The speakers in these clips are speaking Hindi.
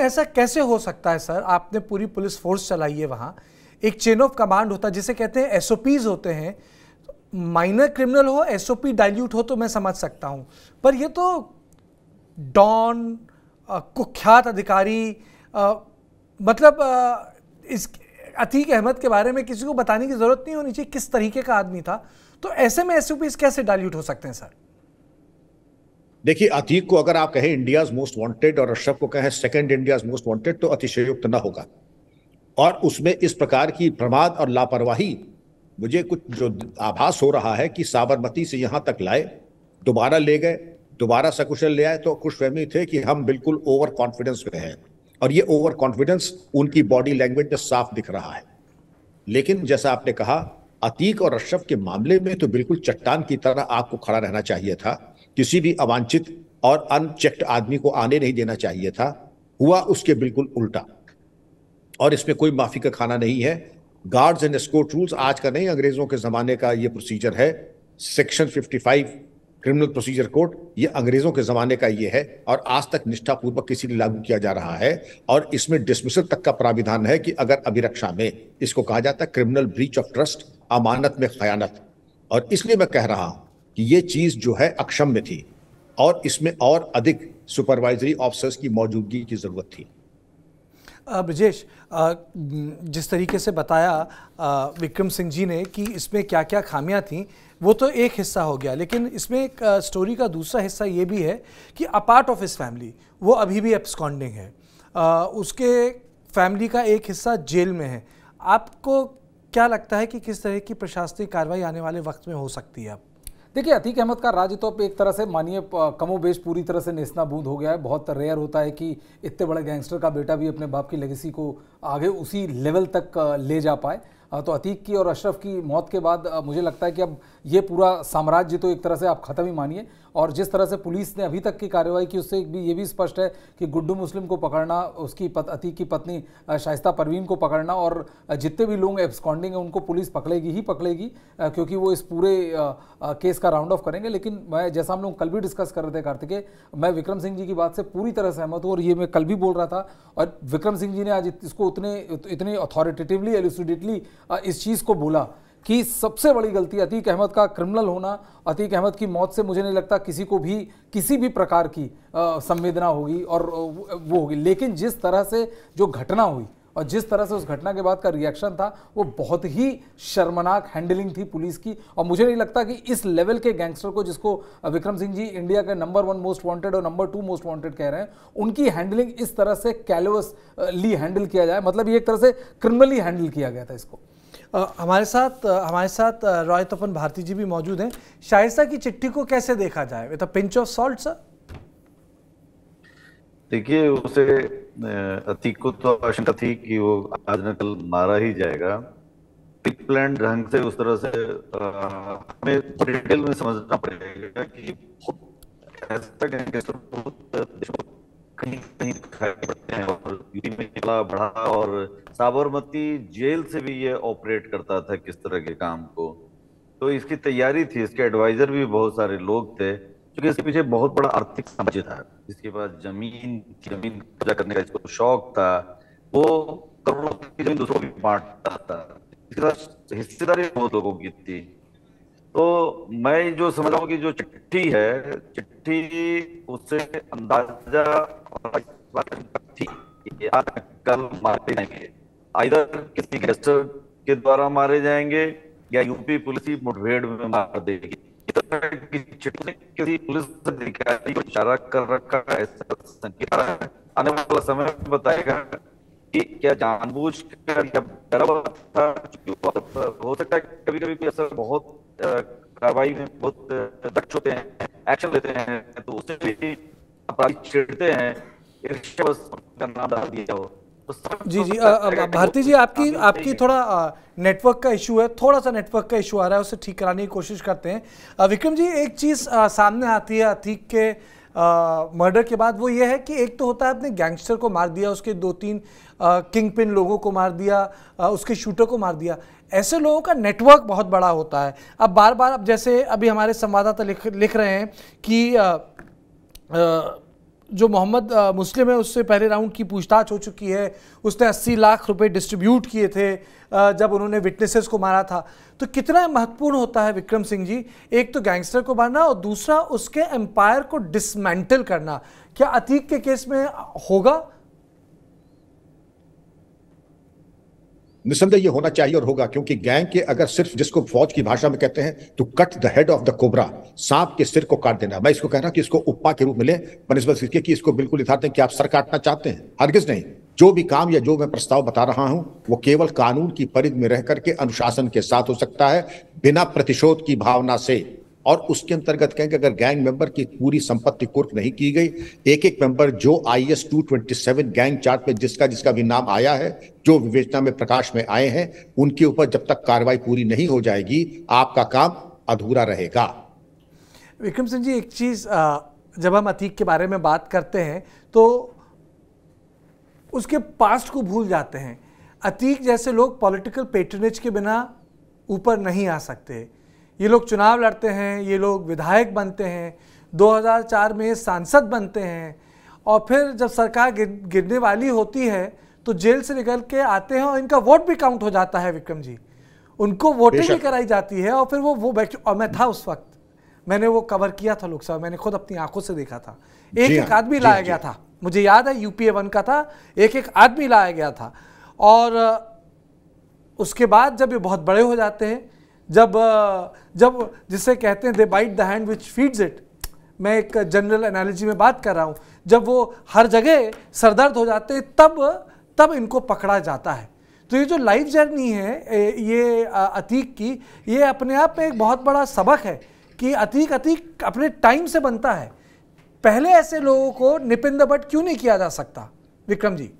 ऐसा कैसे हो सकता है सर? आपने पूरी पुलिस फोर्स चलाई है वहाँ, एक चेन ऑफ कमांड होता है जिसे कहते हैं एसओपीज होते हैं। माइनर क्रिमिनल हो, एसओपी डाइल्यूट हो तो मैं समझ सकता हूँ, पर ये तो डॉन, कुख्यात अधिकारी, मतलब इस अतीक अहमद के बारे में किसी को बताने की जरूरत नहीं होनी चाहिए किस तरीके का आदमी था। तो ऐसे में एसओपीज कैसे डाइल्यूट हो सकते हैं सर? देखिए, अतीक को अगर आप कहें इंडियाज मोस्ट वांटेड और अशरफ को कहें सेकंड इंडियाज मोस्ट वांटेड तो अतिशयोक्त न होगा। और उसमें इस प्रकार की प्रमाद और लापरवाही, मुझे कुछ जो आभास हो रहा है कि साबरमती से यहां तक लाए, दोबारा ले गए, दोबारा सकुशल ले आए, तो खुशफहमी थे कि हम बिल्कुल ओवर कॉन्फिडेंस में हैं। और ये ओवर कॉन्फिडेंस उनकी बॉडी लैंग्वेज में साफ दिख रहा है। लेकिन जैसा आपने कहा, अतीक और अशरफ के मामले में तो बिल्कुल चट्टान की तरह आपको खड़ा रहना चाहिए था। किसी भी अवांछित और अनचेक्ड आदमी को आने नहीं देना चाहिए था। हुआ उसके बिल्कुल उल्टा, और इसमें कोई माफी का खाना नहीं है। गार्ड्स एंड एस्कॉर्ट रूल्स आज का नहीं, अंग्रेजों के जमाने का ये प्रोसीजर है। सेक्शन 55 क्रिमिनल प्रोसीजर कोड ये अंग्रेजों के जमाने का ये है, और आज तक निष्ठापूर्वक किसी ने लागू किया जा रहा है। और इसमें डिसमिसल तक का प्राविधान है कि अगर अभिरक्षा में, इसको कहा जाता है क्रिमिनल ब्रीच ऑफ ट्रस्ट, अमानत में खयानत। और इसलिए मैं कह रहा हूं कि ये चीज जो है अक्षम्य थी, और इसमें और अधिक सुपरवाइजरी ऑफिसर्स की मौजूदगी की जरूरत थी। ब्रजेश, जिस तरीके से बताया विक्रम सिंह जी ने कि इसमें क्या क्या खामियां थीं, वो तो एक हिस्सा हो गया, लेकिन इसमें एक स्टोरी का दूसरा हिस्सा ये भी है कि अपार्ट ऑफ हिज फैमिली वो अभी भी एब्सकॉन्डिंग है। उसके फैमिली का एक हिस्सा जेल में है। आपको क्या लगता है कि किस तरह की प्रशासनिक कार्रवाई आने वाले वक्त में हो सकती है? अब देखिए, अतीक अहमद का राज तो एक तरह से मानिए कमोबेश पूरी तरह से नेस्तनाबूद हो गया है। बहुत रेयर होता है कि इतने बड़े गैंगस्टर का बेटा भी अपने बाप की लेगेसी को आगे उसी लेवल तक ले जा पाए। तो अतीक की और अशरफ की मौत के बाद मुझे लगता है कि अब ये पूरा साम्राज्य तो एक तरह से आप ख़त्म ही मानिए। और जिस तरह से पुलिस ने अभी तक की कार्रवाई की, उससे भी ये भी स्पष्ट है कि गुड्डू मुस्लिम को पकड़ना, उसकी अतीक की पत्नी शाइस्ता परवीन को पकड़ना, और जितने भी लोग एब्सकॉन्डिंग हैं उनको पुलिस पकड़ेगी ही पकड़ेगी, क्योंकि वो इस पूरे केस का राउंड ऑफ करेंगे। लेकिन मैं, जैसा हम लोग कल भी डिस्कस कर रहे थे कार्तिकेय, मैं विक्रम सिंह जी की बात से पूरी तरह सहमत हूँ, और ये मैं कल भी बोल रहा था। और विक्रम सिंह जी ने आज इसको इतने अथॉरिटेटिवली, एलुसिडेटली इस चीज़ को बोला कि सबसे बड़ी गलती अतीक अहमद का क्रिमिनल होना। अतीक अहमद की मौत से मुझे नहीं लगता किसी को भी किसी भी प्रकार की संवेदना होगी और वो होगी। लेकिन जिस तरह से जो घटना हुई और जिस तरह से उस घटना के बाद का रिएक्शन था, वो बहुत ही शर्मनाक हैंडलिंग थी पुलिस की। और मुझे नहीं लगता कि इस लेवल के गैंगस्टर को, जिसको विक्रम सिंह जी इंडिया के नंबर 1 मोस्ट वांटेड और नंबर 2 मोस्ट वांटेड कह रहे हैं, उनकी हैंडलिंग इस तरह से कैलवसली हैंडल किया जाए, मतलब ये एक तरह से क्रिमिनली हैंडल किया गया था इसको। हमारे साथ रॉय तपन भारती जी भी मौजूद हैं। शाइस्ता की चिट्ठी को कैसे देखा जाए with a pinch of salt sir? देखिए, उसे अतीक को तो आशंका थी कि वो आज न कल मारा ही जाएगा। प्लान ढंग से उस तरह से हमें डिटेल में समझना पड़ेगा कि ऐसा गैंगस्टर कहीं कहीं दिखाई पड़ते हैं, और यूपी में निकला बढ़ा, और साबरमती जेल से भी ये ऑपरेट करता था किस तरह के काम को। तो इसकी तैयारी थी, इसके एडवाइजर भी बहुत सारे लोग थे, क्योंकि इसके पीछे बहुत बड़ा आर्थिक साम्राज्य था। इसके पास जमीन कब्जा करने का इसको शौक था। वो करोड़ों की जमीन दूसरों को भी बांटता था। इसके साथ हिस्सेदारी बहुत लोगों की थी। तो मैं जो समझ रहा हूँ कि जो चिट्ठी है, चिट्ठी उससे अंदाजा थी कि आज कल मारे जाएंगे, आइदर किसी गैंगस्टर के द्वारा मारे जाएंगे या यूपी पुलिस की मुठभेड़ में मार देगी। चिट्ठी किसी पुलिस अधिकारी को इशारा कर रखा है, ऐसा संकेत आ रहा है। आने वाला समय बताएगा कि क्या जानबूझकर या डरा हुआ था। हो सकता है कभी कभी कोई ऐसा बहुत कार्रवाई में बहुत दक्ष होते हैं, एक्शन लेते हैं, तो उससे भी अपराधी छिड़ते हैं, ईर्ष्यावश का नाम डाल दिया हो। जी भारती जी, आपकी थोड़ा नेटवर्क का इशू है, थोड़ा सा नेटवर्क का इशू आ रहा है, उसे ठीक कराने की कोशिश करते हैं। विक्रम जी, एक चीज़ सामने आती है अतीक के मर्डर के बाद, वो ये है कि एक तो होता है आपने गैंगस्टर को मार दिया, उसके 2-3 किंग पिन लोगों को मार दिया, उसके शूटर को मार दिया। ऐसे लोगों का नेटवर्क बहुत बड़ा होता है। अब बार बार, अब जैसे अभी हमारे संवाददाता लिख रहे हैं कि जो मोहम्मद मुस्लिम है उससे पहले राउंड की पूछताछ हो चुकी है। उसने 80 लाख रुपए डिस्ट्रीब्यूट किए थे जब उन्होंने विटनेसेस को मारा था। तो कितना महत्वपूर्ण होता है विक्रम सिंह जी, एक तो गैंगस्टर को मारना और दूसरा उसके एम्पायर को डिसमेंटल करना। क्या अतीक के केस में होगा? निस्संदेह ये होना चाहिए और होगा, क्योंकि गैंग के अगर सिर्फ जिसको फौज की भाषा में कहते हैं to cut the head of the cobra, सांप के सिर को काट देना। मैं इसको कह रहा हूं कि इसको उपमा के रूप में ले, बनिस्बत इसके कि इसको बिल्कुल यथार्थ है कि आप सर काटना चाहते हैं, हरगिज नहीं। जो भी काम या जो मैं प्रस्ताव बता रहा हूं वो केवल कानून की परिधि में रह करके अनुशासन के साथ हो सकता है, बिना प्रतिशोध की भावना से। और उसके अंतर्गत कहें कि अगर गैंग मेंबर की पूरी संपत्ति कुर्क नहीं की गई, एक एक मेंबर जो IS 227 गैंग चार्ट में जिसका भी नाम आया है, जो विवेचना में प्रकाश में आए हैं, उनके ऊपर जब तक कार्रवाई पूरी नहीं हो जाएगी आपका काम अधूरा रहेगा। विक्रम सिंह जी, एक चीज जब हम अतीक के बारे में बात करते हैं तो उसके पास्ट को भूल जाते हैं। अतीक जैसे लोग पॉलिटिकल पैट्रनेज के बिना ऊपर नहीं आ सकते। ये लोग चुनाव लड़ते हैं, ये लोग विधायक बनते हैं, 2004 में सांसद बनते हैं, और फिर जब सरकार गिरने वाली होती है तो जेल से निकल के आते हैं और इनका वोट भी काउंट हो जाता है विक्रम जी, उनको वोटिंग भी कराई जाती है। और फिर वो और मैं था उस वक्त, मैंने वो कवर किया था लोकसभा, मैंने खुद अपनी आंखों से देखा था। एक आदमी लाया गया था, मुझे याद है UPA 1 का था, एक आदमी लाया गया था। और उसके बाद जब ये बहुत बड़े हो जाते हैं, जब जिसे कहते हैं they bite the hand which feeds it, मैं एक जनरल एनालॉजी में बात कर रहा हूँ, जब वो हर जगह सरदर्द हो जाते हैं तब इनको पकड़ा जाता है। तो ये जो लाइफ जर्नी है ये अतीक की, ये अपने आप में एक बहुत बड़ा सबक है कि अतीक अपने टाइम से बनता है। पहले ऐसे लोगों को निप इन द बट क्यों नहीं किया जा सकता विक्रम जी?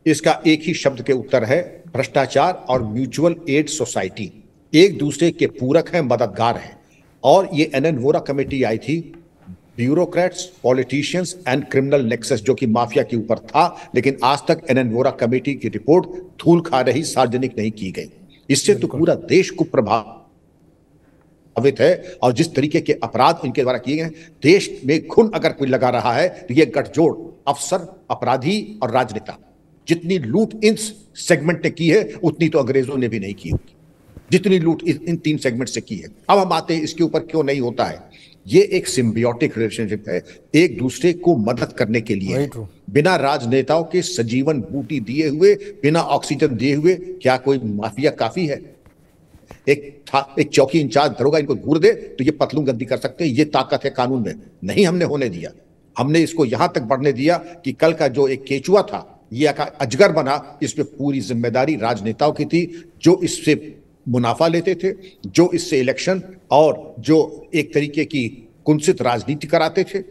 इसका एक ही शब्द के उत्तर है, भ्रष्टाचार और म्यूचुअल एड सोसाइटी एक दूसरे के पूरक हैं, मददगार हैं। और ये NN वोरा कमेटी आई थी, bureaucrats, politicians and criminal nexus, जो कि माफिया के ऊपर था, लेकिन आज तक NN वोरा कमेटी की रिपोर्ट धूल खा रही, सार्वजनिक नहीं की गई। इससे तो पूरा देश को प्रभावित है। और जिस तरीके के अपराध इनके द्वारा किए गए, देश में खून अगर कोई लगा रहा है तो ये गठजोड़ अफसर, अपराधी और राजनेता, जितनी लूट इन सेगमेंट ने की है उतनी तो अंग्रेजों ने भी नहीं की होगी, जितनी लूट इन 3 सेगमेंट से की है। अब हम आते हैं इसके ऊपर क्यों नहीं होता है। ये एक सिम्बियोटिक रिलेशनशिप है, एक दूसरे को मदद करने के लिए। बिना राजनेताओं के सजीवन बूटी दिए हुए, बिना ऑक्सीजन दिए हुए क्या कोई माफिया काफी है? एक चौकी इंचार्ज दरोगा इनको घूर दे तो ये पतलून गंदी कर सकते हैं, ये ताकत है कानून में। नहीं हमने होने दिया, हमने इसको यहां तक बढ़ने दिया कि कल का जो एक केचुआ था ये अजगर बना। इसमें पूरी जिम्मेदारी राजनेताओं की थी, जो इससे मुनाफा लेते थे, जो इससे इलेक्शन और जो एक तरीके की कुंसित राजनीति कराते थे,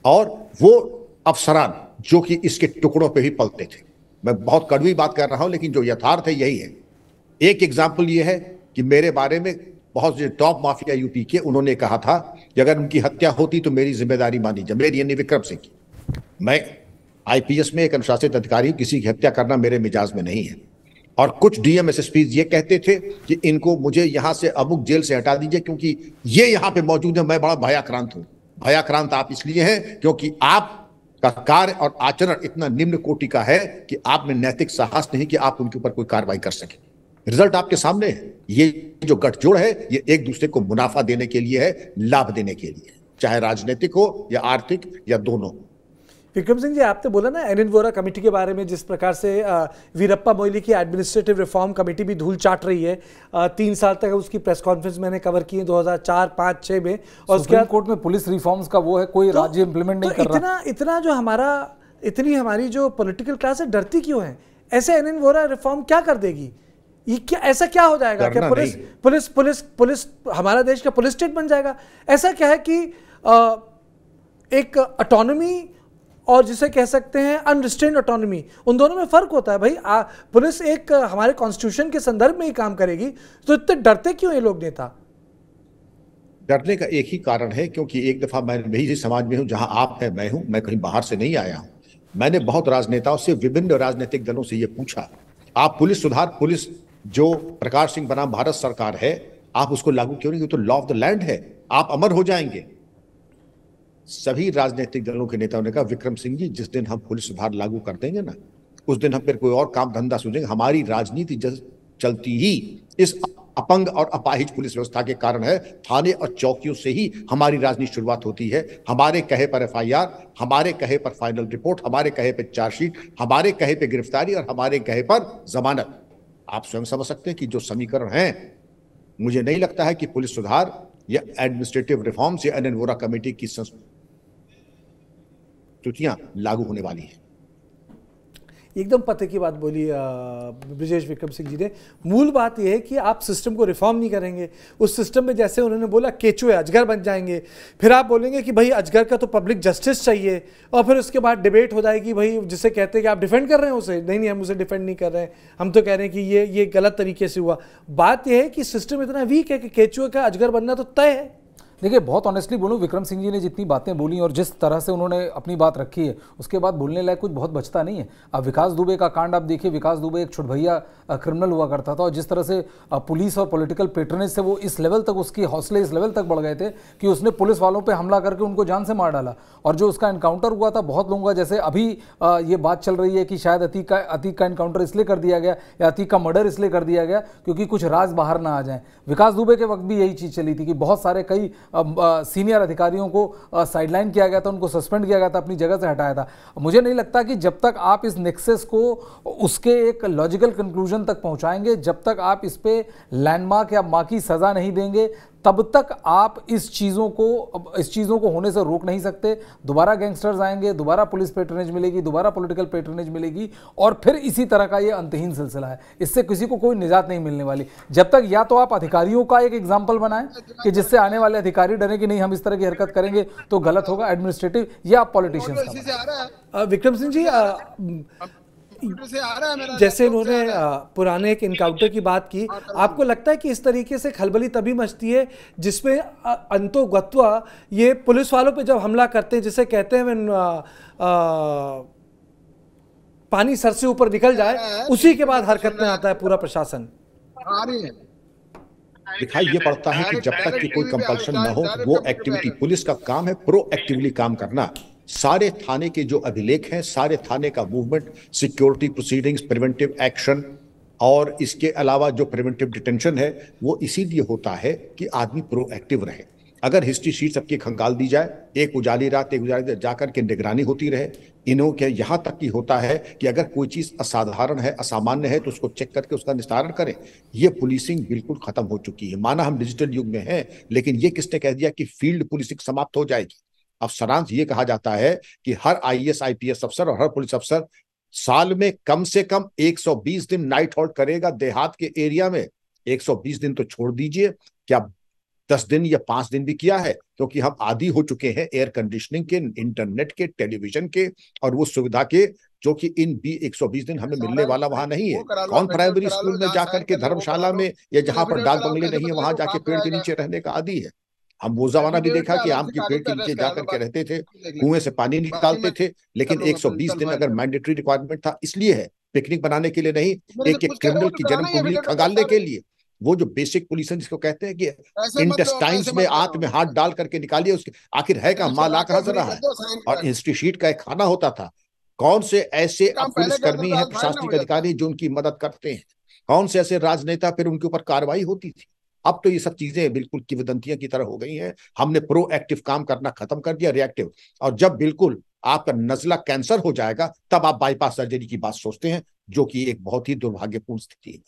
और वो अफसरान जो कि इसके टुकड़ों पे भी पलते थे। मैं बहुत कड़वी बात कर रहा हूं, लेकिन जो यथार्थ है यही है। एक एग्जाम्पल ये है कि मेरे बारे में बहुत से टॉप माफिया यूपी के, उन्होंने कहा था कि अगर उनकी हत्या होती तो मेरी जिम्मेदारी मानी जाए, मेरी यानी विक्रम सिंह की। मैं IPS में एक अनुशासित अधिकारी हूं, किसी की हत्या करना मेरे मिजाज में नहीं है। और कुछ DM SSP ये कहते थे कि इनको, मुझे यहां से अमुक जेल से हटा दीजिए क्योंकि ये यहां पे मौजूद है, मैं बड़ा भयाक्रांत हूं। भयाक्रांत आप इसलिए हैं क्योंकि आपका कार्य और आचरण इतना निम्न कोटि का है कि आप में नैतिक साहस नहीं कि आप उनके ऊपर कोई कार्रवाई कर सके। रिजल्ट आपके सामने है। ये जो गठजोड़ है ये एक दूसरे को मुनाफा देने के लिए है, लाभ देने के लिए, चाहे राजनीतिक हो या आर्थिक या दोनों। विक्रम सिंह जी, आपने बोला ना NN वोरा कमेटी के बारे में, जिस प्रकार से वीरप्पा मोइली की एडमिनिस्ट्रेटिव रिफॉर्म कमेटी भी धूल चाट रही है। 3 साल तक उसकी प्रेस कॉन्फ्रेंस मैंने कवर की है 2004, 5, 6 में। और सुप्रीम कोर्ट में पुलिस रिफॉर्म्स का वो है, कोई राज्य इंप्लीमेंट नहीं कर रहा। इतना जो हमारी जो पॉलिटिकल क्लास है डरती क्यों है? ऐसे NN वोरा रिफॉर्म क्या कर देगी? ये क्या, ऐसा क्या हो जाएगा? क्या पुलिस हमारा देश का पुलिस स्टेट बन जाएगा? ऐसा क्या है कि एक ऑटोनॉमी और जिसे कह सकते हैं अनरिस्ट्रेन्ड ऑटोनॉमी, उन दोनों में फर्क होता है भाई। पुलिस एक हमारे कॉन्स्टिट्यूशन के संदर्भ में ही काम करेगी, तो इतने डरते क्यों ये लोग नेता? डरने का एक ही कारण है, क्योंकि एक दफा मैं वही समाज में हूं जहां आप हैं, मैं हूं, मैं कहीं बाहर से नहीं आया हूं। मैंने बहुत राजनेताओं से, विभिन्न राजनीतिक दलों से यह पूछा, आप पुलिस जो प्रकाश सिंह बनाम भारत सरकार है, आप उसको लागू क्यों नहीं? तो लॉ ऑफ द लैंड है, आप अमर हो जाएंगे। सभी राजनीतिक दलों के नेताओं ने कहा, विक्रम सिंह जी, जिस दिन हम पुलिस सुधार लागू कर देंगे ना, उस दिन हम फिर कोई और काम धंधा सोचेंगे। हमारी राजनीति चलती ही इस अपंग और अपाहिज पुलिस व्यवस्था के कारण है। थाने और चौकियों से ही हमारी राजनीति शुरुआत होती है। हमारे कहे पर एफआईआर, हमारे कहे पर फाइनल रिपोर्ट, हमारे कहे पर चार्जशीट, हमारे कहे पर गिरफ्तारी और हमारे कहे पर जमानत। आप स्वयं समझ सकते हैं कि जो समीकरण हैं, मुझे नहीं लगता है कि पुलिस सुधार या एडमिनिस्ट्रेटिव रिफॉर्म्स या एनएनवोरा कमेटी की संस्तुतियां लागू होने वाली हैं। एकदम पते की बात बोली ब्रिजेश विक्रम सिंह जी ने। मूल बात यह है कि आप सिस्टम को रिफॉर्म नहीं करेंगे। उस सिस्टम में जैसे उन्होंने बोला केचुए अजगर बन जाएंगे, फिर आप बोलेंगे कि भाई अजगर का तो पब्लिक जस्टिस चाहिए, और फिर उसके बाद डिबेट हो जाएगी भाई, जिसे कहते हैं कि आप डिफेंड कर रहे हैं उसे। नहीं, हम उसे डिफेंड नहीं कर रहे हैं, हम तो कह रहे हैं कि ये गलत तरीके से हुआ। बात यह है कि सिस्टम इतना वीक है कि केचुए का अजगर बनना तो तय है। देखिए, बहुत ऑनेस्टली बोलूं, विक्रम सिंह जी ने जितनी बातें बोली और जिस तरह से उन्होंने अपनी बात रखी है, उसके बाद बोलने लायक कुछ बहुत बचता नहीं है। अब विकास दुबे का कांड आप देखिए, विकास दुबे एक छुटभैया क्रिमिनल हुआ करता था, और जिस तरह से पुलिस और पॉलिटिकल पेट्रोनेज से वो इस लेवल तक, उसकी हौसले इस लेवल तक बढ़ गए थे कि उसने पुलिस वालों पर हमला करके उनको जान से मार डाला। और जो उसका एनकाउंटर हुआ था, बहुत लोगों का, जैसे अभी ये बात चल रही है कि शायद अतीक का एनकाउंटर इसलिए कर दिया गया या अतीक का मर्डर इसलिए कर दिया गया क्योंकि कुछ राज बाहर ना आ जाए। विकास दुबे के वक्त भी यही चीज़ चली थी कि बहुत सारे कई सीनियर अधिकारियों को साइडलाइन किया गया था, उनको सस्पेंड किया गया था, अपनी जगह से हटाया था। मुझे नहीं लगता कि जब तक आप इस नेक्सस को उसके एक लॉजिकल कंक्लूजन तक पहुंचाएंगे, जब तक आप इस पे लैंडमार्क या माँ की सजा नहीं देंगे, तब तक आप इस चीज़ों को होने से रोक नहीं सकते। दोबारा गैंगस्टर्स आएंगे, दोबारा पुलिस पेट्रोनेज मिलेगी, दोबारा पॉलिटिकल पेट्रोनेज मिलेगी, और फिर इसी तरह का ये अंतहीन सिलसिला है। इससे किसी को कोई निजात नहीं मिलने वाली जब तक या तो आप अधिकारियों का एक एग्जाम्पल बनाएं कि जिससे आने वाले अधिकारी डरे कि नहीं, हम इस तरह की हरकत करेंगे तो गलत होगा, एडमिनिस्ट्रेटिव, या आप पॉलिटिशियंस। विक्रम सिंह जी, जैसे उन्होंने पुराने एक इनकाउंटर की बात की, आपको लगता है कि इस तरीके से खलबली तभी मचती है जिसमें अंतोगत्वा ये पुलिस वालों पे जब हमला करते हैं, जिसे कहते हैं पानी सर से ऊपर निकल जाए, उसी के बाद हरकत में आता है पूरा प्रशासन? दिखाई ये पड़ता है कि जब तक कि कोई कंपल्शन ना हो, वो एक्टिविटी, पुलिस का काम है प्रोएक्टिवली काम करना। सारे थाने के जो अभिलेख हैं, सारे थाने का movement, security proceedings, preventive action, और इसके अलावा जो प्रिवेंटिव डिटेंशन है, वो इसीलिए होता है कि आदमी प्रोएक्टिव रहे। अगर हिस्ट्री शीट सबकी खंगाल दी जाए, एक उजाली रात जाकर के निगरानी होती रहे, इन्हों के यहाँ तक की होता है कि अगर कोई चीज असाधारण है, असामान्य है, तो उसको चेक करके उसका निस्तारण करें। ये पुलिसिंग बिल्कुल खत्म हो चुकी है। माना हम डिजिटल युग में हैं, लेकिन ये किसने कह दिया कि फील्ड पुलिसिंग समाप्त हो जाएगी? अब सारांश ये कहा जाता है कि हर आईएएस आईपीएस अफसर और हर पुलिस अफसर साल में कम से कम 120 दिन नाइट हॉल्ट करेगा देहात के एरिया में। 120 दिन तो छोड़ दीजिए, क्या 10 दिन या 5 दिन भी किया है? क्योंकि हम आदी हो चुके हैं एयर कंडीशनिंग के, इंटरनेट के, टेलीविजन के और वो सुविधा के, जो कि इन 120 दिन हमें मिलने वाला वहां नहीं है। कौन प्राइमरी स्कूल में जाकर के, धर्मशाला में, या जहां पर डाक बंगले नहीं है, वहां जाके पेड़ के नीचे रहने का आदी है? हम वो जमाना भी देखा कि आम की पेड़ के नीचे जाकर के रहते थे, कुएं से पानी निकालते थे, लेकिन 120 दिन अगर मैंडेटरी रिक्वायरमेंट था, इसलिए है, पिकनिक बनाने के लिए नहीं, एक एक क्रिमिनल की जन्म कुंडली खंगालने के लिए। वो जो बेसिक पोल्यूशन जिसको कहते हैं कि इंटेस्टाइन्स में आंत में हाथ डाल करके निकालिए, उसके आखिर है का माल आ कहां से रहा है? और हिस्ट्री शीट का एक खाना होता था। कौन से ऐसे पुलिसकर्मी हैं, प्रशासनिक अधिकारी जो उनकी मदद करते हैं? कौन से ऐसे राजनेता, फिर उनके ऊपर कार्रवाई होती थी। अब तो ये सब चीजें बिल्कुल किंवदंतियां की तरह हो गई हैं। हमने प्रोएक्टिव काम करना खत्म कर दिया, रिएक्टिव। और जब बिल्कुल आपका नजला कैंसर हो जाएगा, तब आप बाईपास सर्जरी की बात सोचते हैं, जो कि एक बहुत ही दुर्भाग्यपूर्ण स्थिति है।